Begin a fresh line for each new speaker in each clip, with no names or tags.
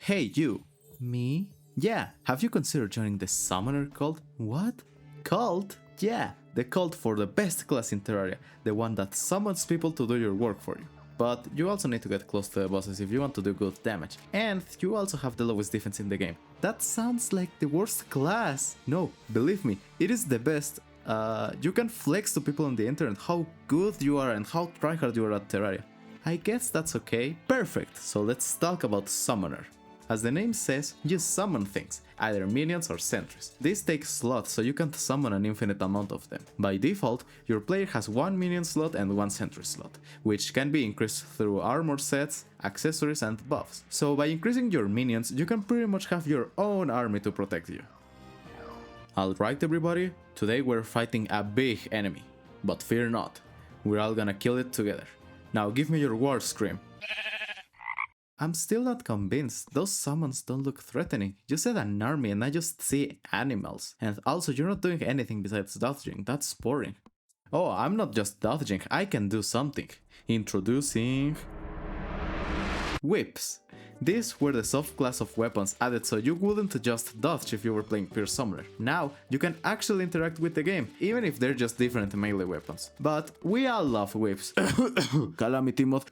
Hey you! Me? Yeah, have you considered joining the Summoner cult? What? Cult? Yeah, the cult for the best class in Terraria, the one that summons people to do your work for you. But you also need to get close to the bosses if you want to do good damage, and you also have the lowest defense in the game. That sounds like the worst class! No, believe me, it is the best. You can flex to people on the internet how good you are and how tryhard you are at Terraria. I guess that's okay. Perfect, so let's talk about Summoner. As the name says, you summon things, either minions or sentries. This takes slots, so you can summon an infinite amount of them. By default, your player has one minion slot and one sentry slot, which can be increased through armor sets, accessories and buffs. So by increasing your minions, you can pretty much have your own army to protect you. Alright everybody, today we're fighting a big enemy. But fear not, we're all gonna kill it together. Now give me your war scream. I'm still not convinced, those summons don't look threatening. You said an army and I just see animals. And also you're not doing anything besides dodging, that's boring. Oh, I'm not just dodging, I can do something. Introducing... whips. These were the soft class of weapons added so you wouldn't just dodge if you were playing pure summoner. Now, you can actually interact with the game, even if they're just different melee weapons. But we all love whips. Calamity mod.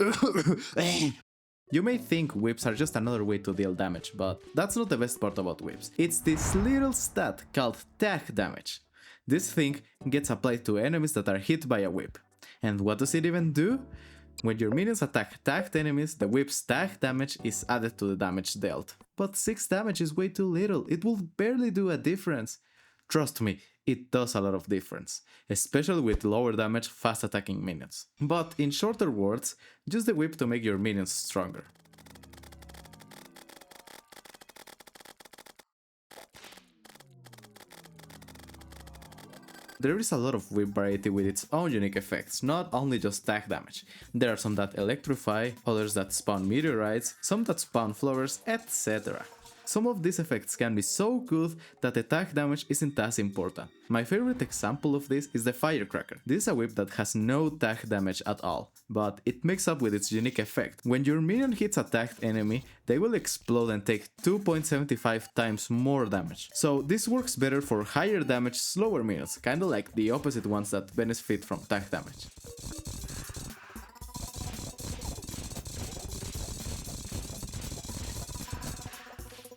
You may think whips are just another way to deal damage, but that's not the best part about whips. It's this little stat called tag damage. This thing gets applied to enemies that are hit by a whip. And what does it even do? When your minions attack tagged enemies, the whip's tag damage is added to the damage dealt. But 6 damage is way too little, it will barely do a difference. Trust me, it does a lot of difference, especially with lower damage fast attacking minions. But in shorter words, use the whip to make your minions stronger. There is a lot of whip variety with its own unique effects, not only just tag damage. There are some that electrify, others that spawn meteorites, some that spawn flowers, etc. Some of these effects can be so good that the tag damage isn't as important. My favorite example of this is the Firecracker. This is a whip that has no tag damage at all, but it makes up with its unique effect. When your minion hits a tagged enemy, they will explode and take 2.75 times more damage. So this works better for higher damage, slower minions, kinda like the opposite ones that benefit from tag damage.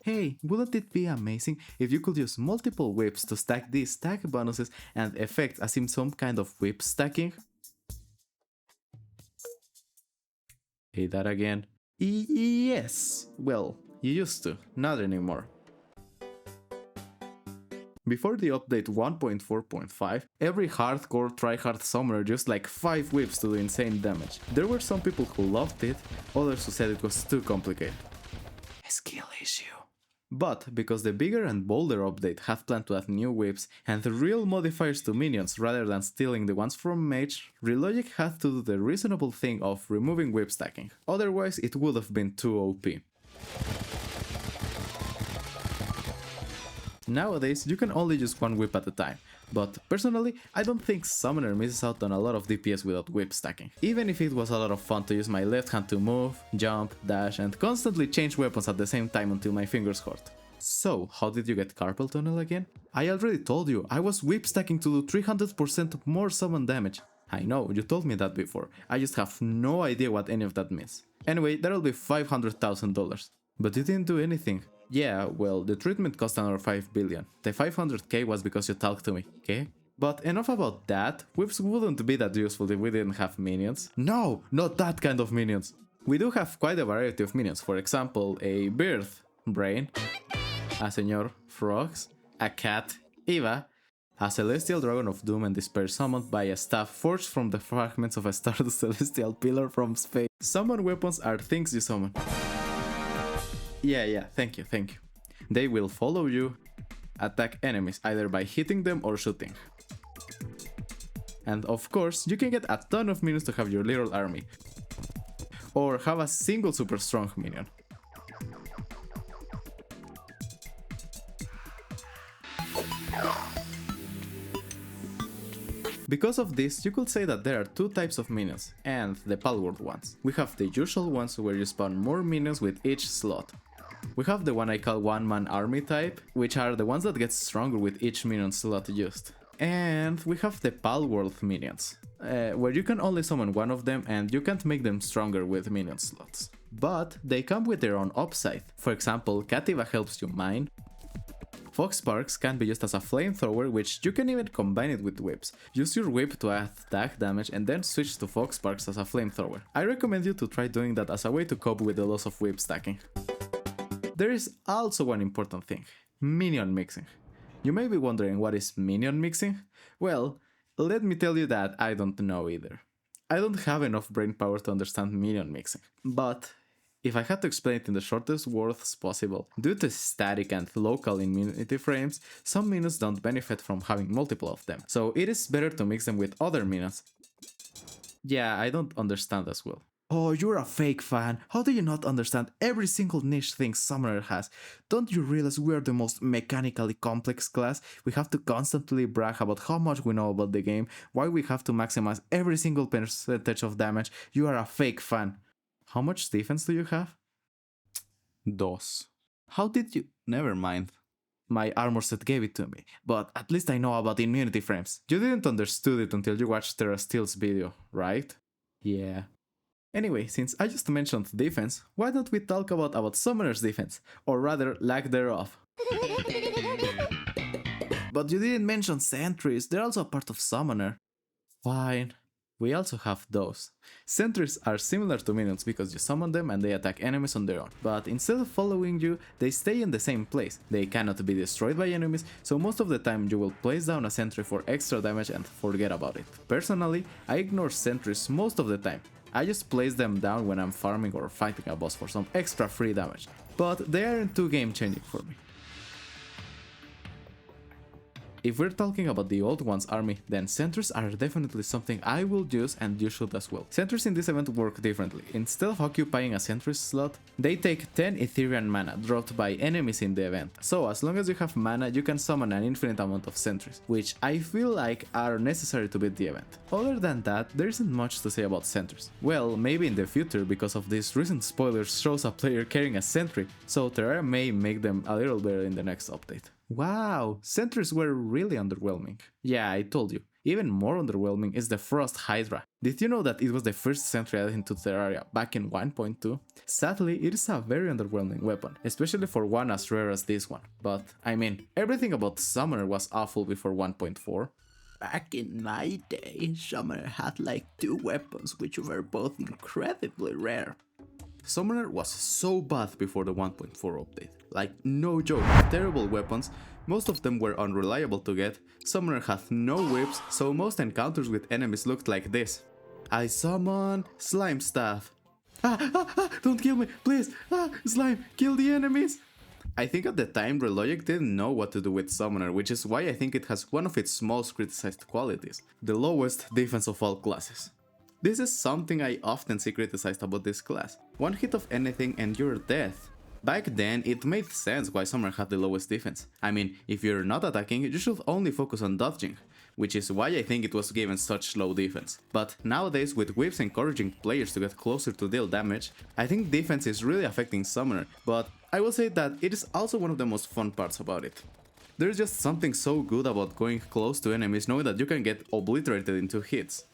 Hey, wouldn't it be amazing if you could use multiple whips to stack these tag bonuses and effects as in some kind of whip stacking? Hey, that again. Yes! Well, you used to, not anymore. Before the update 1.4.5, every hardcore tryhard summoner used like 5 whips to do insane damage. There were some people who loved it, others who said it was too complicated. A skill issue. But because the bigger and bolder update had planned to add new whips and real modifiers to minions rather than stealing the ones from Mage, Relogic had to do the reasonable thing of removing whip stacking, otherwise it would have been too OP. Nowadays you can only use one whip at a time, but personally I don't think Summoner misses out on a lot of DPS without whip stacking. Even if it was a lot of fun to use my left hand to move, jump, dash and constantly change weapons at the same time until my fingers hurt. So, how did you get Carpal Tunnel again? I already told you, I was whip stacking to do 300% more summon damage. I know, you told me that before, I just have no idea what any of that means. Anyway, that'll be $500,000. But you didn't do anything. Yeah, well, the treatment cost another 5 billion. The 500k was because you talked to me, okay? But enough about that, whips wouldn't be that useful if we didn't have minions. No, not that kind of minions. We do have quite a variety of minions, for example, a bird, Brain, a Señor, Frogs, a cat, Eva, a Celestial Dragon of Doom and Despair summoned by a staff forged from the fragments of a Stardust Celestial Pillar from space. Summon weapons are things you summon. Yeah, thank you. They will follow you, attack enemies either by hitting them or shooting. And of course, you can get a ton of minions to have your little army. Or have a single super strong minion. Because of this, you could say that there are 2 types of minions, and the palward ones. We have the usual ones where you spawn more minions with each slot. We have the one I call one-man army type, which are the ones that get stronger with each minion slot used. And we have the Palworld minions, where you can only summon one of them and you can't make them stronger with minion slots. But they come with their own upside. For example, Kativa helps you mine. Fox Sparks can be used as a flamethrower, which you can even combine it with whips. Use your whip to attack damage and then switch to Fox Sparks as a flamethrower. I recommend you to try doing that as a way to cope with the loss of whip stacking. There is also one important thing: minion mixing. You may be wondering what is minion mixing? Well, let me tell you that I don't know either. I don't have enough brain power to understand minion mixing, but if I had to explain it in the shortest words possible, due to static and local immunity frames, some minions don't benefit from having multiple of them, so it is better to mix them with other minions. Yeah, I don't understand as well. Oh, you're a fake fan. How do you not understand every single niche thing Summoner has? Don't you realize we're the most mechanically complex class? We have to constantly brag about how much we know about the game, why we have to maximize every single percentage of damage. You are a fake fan. How much defense do you have? Dos. How did you? Never mind. My armor set gave it to me, but at least I know about immunity frames. You didn't understood it until you watched Terra Steel's video, right? Yeah. Anyway, since I just mentioned defense, why don't we talk about Summoner's defense, or rather lack thereof? But you didn't mention Sentries, they're also a part of Summoner. Fine. We also have those. Sentries are similar to minions because you summon them and they attack enemies on their own, but instead of following you, they stay in the same place. They cannot be destroyed by enemies, so most of the time you will place down a sentry for extra damage and forget about it. Personally, I ignore sentries most of the time. I just place them down when I'm farming or fighting a boss for some extra free damage, but they aren't too game changing for me. If we're talking about the old one's army, then sentries are definitely something I will use, and you should as well. Sentries in this event work differently. Instead of occupying a sentry slot, they take 10 Ethereal mana dropped by enemies in the event. So as long as you have mana, you can summon an infinite amount of sentries, which I feel like are necessary to beat the event. Other than that, there isn't much to say about sentries. Well, maybe in the future, because of these recent spoilers shows a player carrying a sentry, so Terraria may make them a little better in the next update. Wow, sentries were really underwhelming. Yeah, I told you. Even more underwhelming is the Frost Hydra. Did you know that it was the first sentry added into Terraria back in 1.2? Sadly, it is a very underwhelming weapon, especially for one as rare as this one. But, I mean, everything about Summoner was awful before 1.4.
Back in my day, Summoner had like 2 weapons which were both incredibly rare.
Summoner was so bad before the 1.4 update. Like, no joke, terrible weapons, most of them were unreliable to get, Summoner had no whips, so most encounters with enemies looked like this. I summon Slime Staff. Don't kill me, please! Slime, kill the enemies! I think at the time Relogic didn't know what to do with Summoner, which is why I think it has one of its most criticized qualities, the lowest defense of all classes. This is something I often see criticized about this class. One hit of anything and you're dead. Back then, it made sense why Summoner had the lowest defense. I mean, if you're not attacking, you should only focus on dodging, which is why I think it was given such low defense. But nowadays, with whips encouraging players to get closer to deal damage, I think defense is really affecting Summoner, but I will say that it is also one of the most fun parts about it. There's just something so good about going close to enemies knowing that you can get obliterated in 2 hits.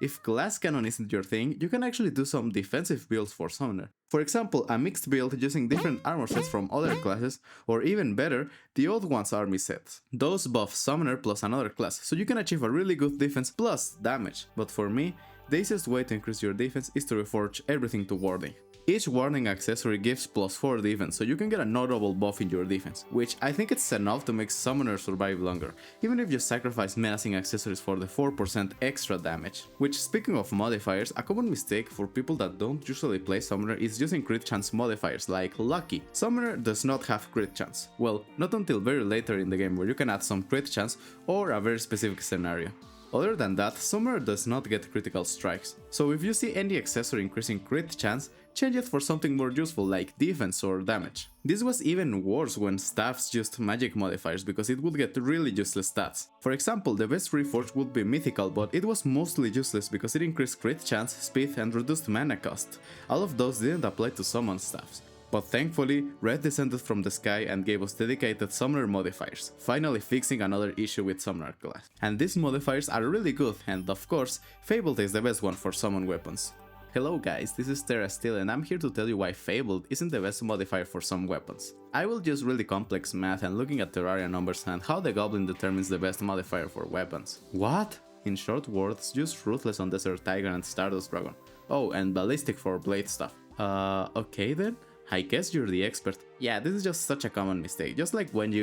If Glass Cannon isn't your thing, you can actually do some defensive builds for Summoner. For example, a mixed build using different armor sets from other classes, or even better, the Old One's army sets. Those buff Summoner plus another class, so you can achieve a really good defense plus damage. But for me, the easiest way to increase your defense is to reforge everything to warding. Each warding accessory gives +4 defense, so you can get a notable buff in your defense, which I think it's enough to make Summoner survive longer, even if you sacrifice menacing accessories for the 4% extra damage. Which, speaking of modifiers, a common mistake for people that don't usually play Summoner is using crit chance modifiers like Lucky. Summoner does not have crit chance, well, not until very later in the game where you can add some crit chance or a very specific scenario. Other than that, Summoner does not get critical strikes, so if you see any accessory increasing crit chance, change it for something more useful like defense or damage. This was even worse when staffs used magic modifiers because it would get really useless stats. For example, the best Reforged would be mythical, but it was mostly useless because it increased crit chance, speed and reduced mana cost. All of those didn't apply to summon staffs. But thankfully, Red descended from the sky and gave us dedicated summoner modifiers, finally fixing another issue with summoner class. And these modifiers are really good, and of course, Fabled is the best one for summon weapons. Hello guys, this is Terra Still and I'm here to tell you why Fabled isn't the best modifier for some weapons. I will use really complex math and looking at Terraria numbers and how the Goblin determines the best modifier for weapons. What? In short words, use Ruthless on Desert Tiger and Stardust Dragon. Oh, and Ballistic for blade stuff. Okay then? I guess you're the expert. Yeah, this is just such a common mistake, just like when you...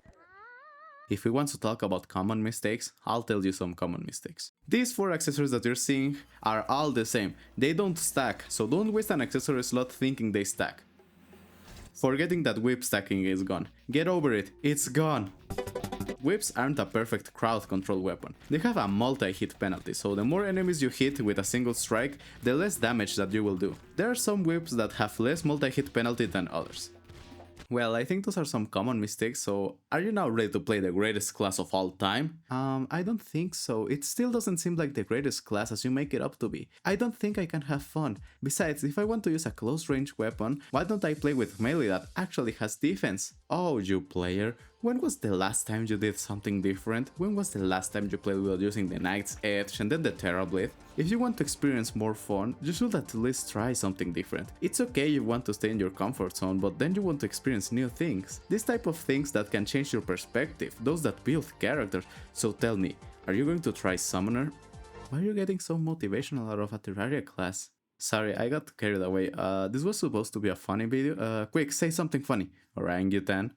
If we want to talk about common mistakes, I'll tell you some common mistakes. These 4 accessories that you're seeing are all the same. They don't stack, so don't waste an accessory slot thinking they stack. Forgetting that whip stacking is gone. Get over it, it's gone! Whips aren't a perfect crowd control weapon. They have a multi-hit penalty, so the more enemies you hit with a single strike, the less damage that you will do. There are some whips that have less multi-hit penalty than others. Well, I think those are some common mistakes, so are you now ready to play the greatest class of all time? I don't think so. It still doesn't seem like the greatest class as you make it up to be. I don't think I can have fun. Besides, if I want to use a close range weapon, why don't I play with melee that actually has defense? Oh, you player. When was the last time you did something different? When was the last time you played without using the Knight's Edge and then the Terra Blade? If you want to experience more fun, you should at least try something different. It's okay you want to stay in your comfort zone, but then you want to experience new things. This type of things that can change your perspective, those that build characters. So tell me, are you going to try Summoner? Why are you getting so motivational out of a Terraria class? Sorry, I got carried away. This was supposed to be a funny video. Quick, say something funny. Orangutan.